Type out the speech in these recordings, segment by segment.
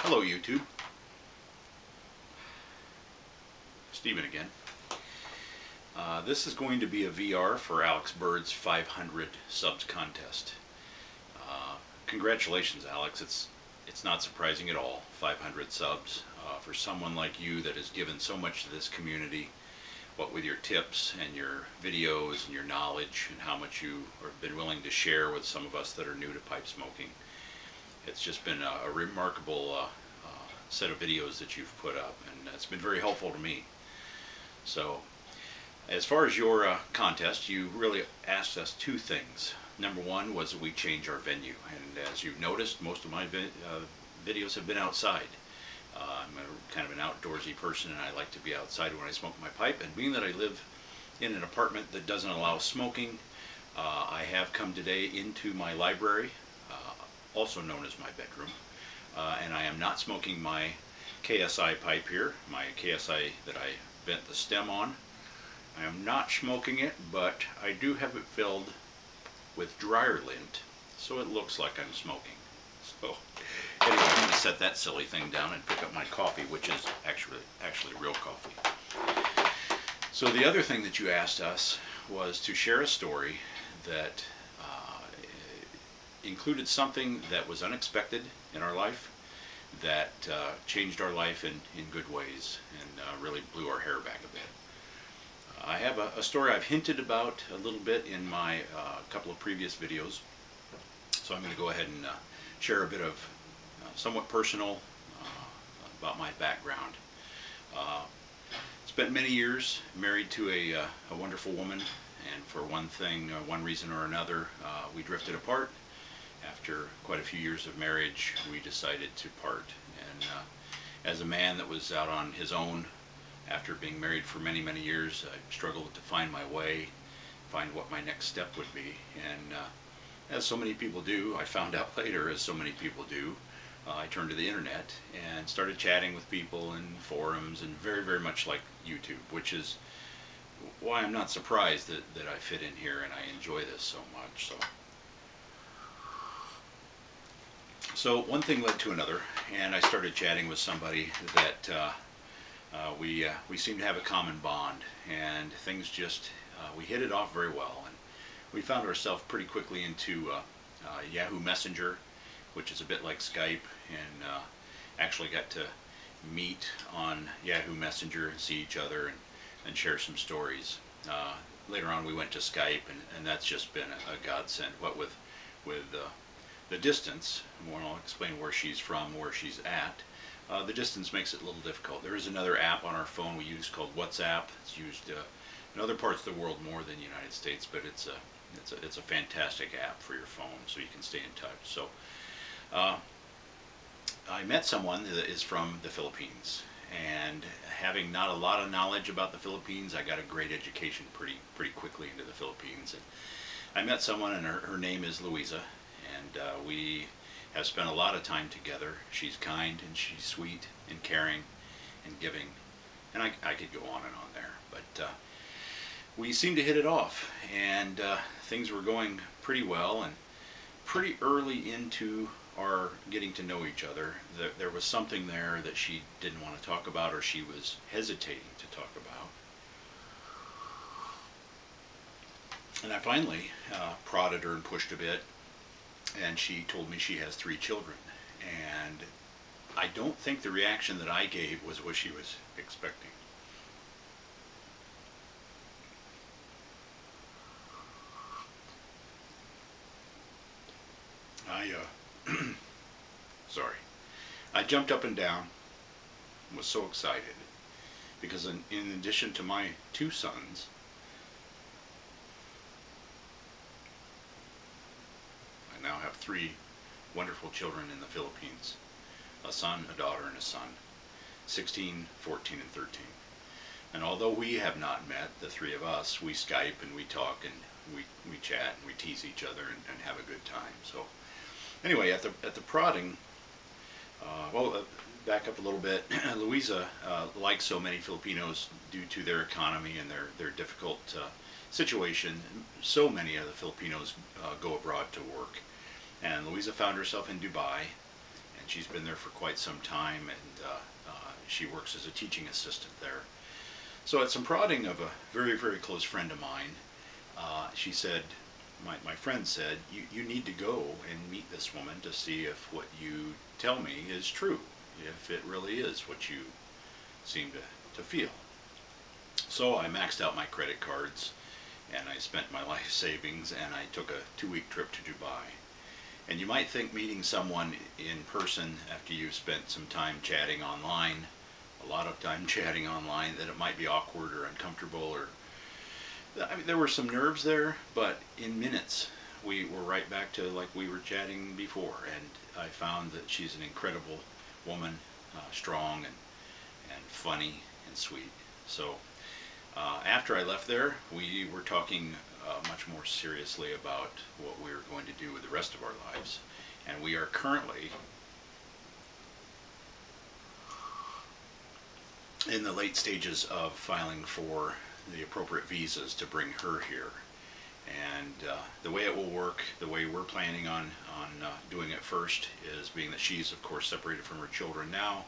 Hello YouTube, Steven again. This is going to be a VR for Alex Bird's 500 subs contest. Congratulations, Alex. It's not surprising at all, 500 subs. For someone like you that has given so much to this community, what with your tips and your videos and your knowledge and how much you have been willing to share with some of us that are new to pipe smoking. It's just been a remarkable set of videos that you've put up, and it's been very helpful to me. So as far as your contest, you really asked us two things. Number one was that we change our venue, and as you've noticed, most of my videos have been outside. I'm kind of an outdoorsy person, and I like to be outside when I smoke my pipe, and being that I live in an apartment that doesn't allow smoking, I have come today into my library, also known as my bedroom, and I am not smoking my KSI pipe here, my KSI that I bent the stem on. I am not smoking it, but I do have it filled with dryer lint, so it looks like I'm smoking. So anyway, I'm going to set that silly thing down and pick up my coffee, which is actually real coffee. So the other thing that you asked us was to share a story that included something that was unexpected in our life, that changed our life in good ways, and really blew our hair back a bit. I have a story I've hinted about a little bit in my couple of previous videos, so I'm going to go ahead and share a bit of somewhat personal about my background. Spent many years married to a wonderful woman, and for one reason or another, we drifted apart. After quite a few years of marriage, we decided to part, and as a man that was out on his own after being married for many years, I struggled to find my way, find what my next step would be, and as so many people do, I found out later, as so many people do, I turned to the internet and started chatting with people in forums, and very much like YouTube, which is why I'm not surprised that I fit in here and I enjoy this so much. So one thing led to another, and I started chatting with somebody that we seemed to have a common bond, and things just, we hit it off very well, and we found ourselves pretty quickly into Yahoo Messenger, which is a bit like Skype, and actually got to meet on Yahoo Messenger and see each other and share some stories. Later on we went to Skype, and that's just been a godsend. What with the distance, and I'll explain where she's from, where she's at. The distance makes it a little difficult. There is another app on our phone we use called WhatsApp. It's used in other parts of the world more than the United States, but it's a fantastic app for your phone, so you can stay in touch. So I met someone that is from the Philippines, and having not a lot of knowledge about the Philippines, I got a great education pretty quickly into the Philippines. And I met someone, and her name is Louisa, and we have spent a lot of time together. She's kind, and she's sweet and caring and giving, and I could go on and on there, but we seemed to hit it off, and things were going pretty well. And pretty early into our getting to know each other, there was something there that she didn't want to talk about, or she was hesitating to talk about. And I finally prodded her and pushed a bit, and she told me she has 3 children, and I don't think the reaction that I gave was what she was expecting. I jumped up and down and was so excited because in addition to my 2 sons, I now have 3 wonderful children in the Philippines. A son, a daughter, and a son, 16, 14, and 13. And although we have not met, the 3 of us, we Skype and we talk and we chat and we tease each other and have a good time. So anyway, at the prodding, back up a little bit. Louisa, like so many Filipinos, due to their economy and their difficult situation, so many of the Filipinos go abroad to work. And Louisa found herself in Dubai, and and she's been there for quite some time, and she works as a teaching assistant there. So at some prodding of a very, very close friend of mine, she said, my friend said, you need to go and meet this woman to see if what you tell me is true, if it really is what you seem to feel. So I maxed out my credit cards, and I spent my life savings, and I took a 2-week trip to Dubai. And you might think meeting someone in person after you've spent some time chatting online, a lot of time chatting online, that it might be awkward or uncomfortable, or I mean, there were some nerves there, but in minutes we were right back to like we were chatting before, and I found that she's an incredible woman, strong and funny and sweet. So after I left there, we were talking much more seriously about what we were going to do with the rest of our lives, and we are currently in the late stages of filing for the appropriate visas to bring her here. And the way it will work, the way we're planning on doing it first, is being that she's of course separated from her children now.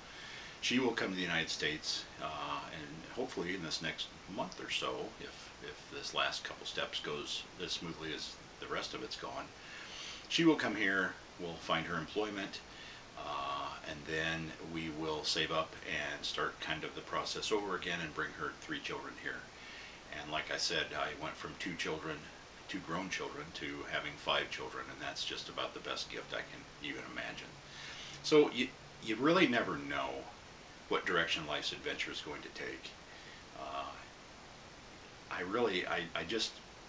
She will come to the United States, and hopefully in this next month or so, if this last couple steps goes as smoothly as the rest of it's gone, she will come here, we'll find her employment, and then we will save up and start kind of the process over again and bring her 3 children here. And like I said, I went from 2 children, 2 grown children, to having 5 children, and that's just about the best gift I can even imagine. So you really never know what direction life's adventure is going to take.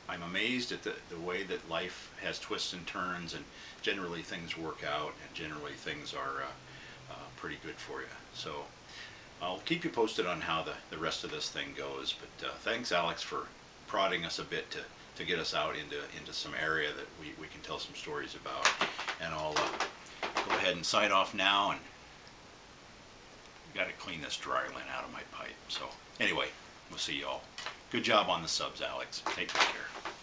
I'm amazed at the way that life has twists and turns, and generally things work out, and generally things are pretty good for you. So I'll keep you posted on how the rest of this thing goes, but thanks, Alex, for prodding us a bit to get us out into some area that we can tell some stories about. And I'll go ahead and sign off now, and got to clean this dryer lint out of my pipe. So anyway, we'll see y'all. Good job on the subs, Alex. Take care.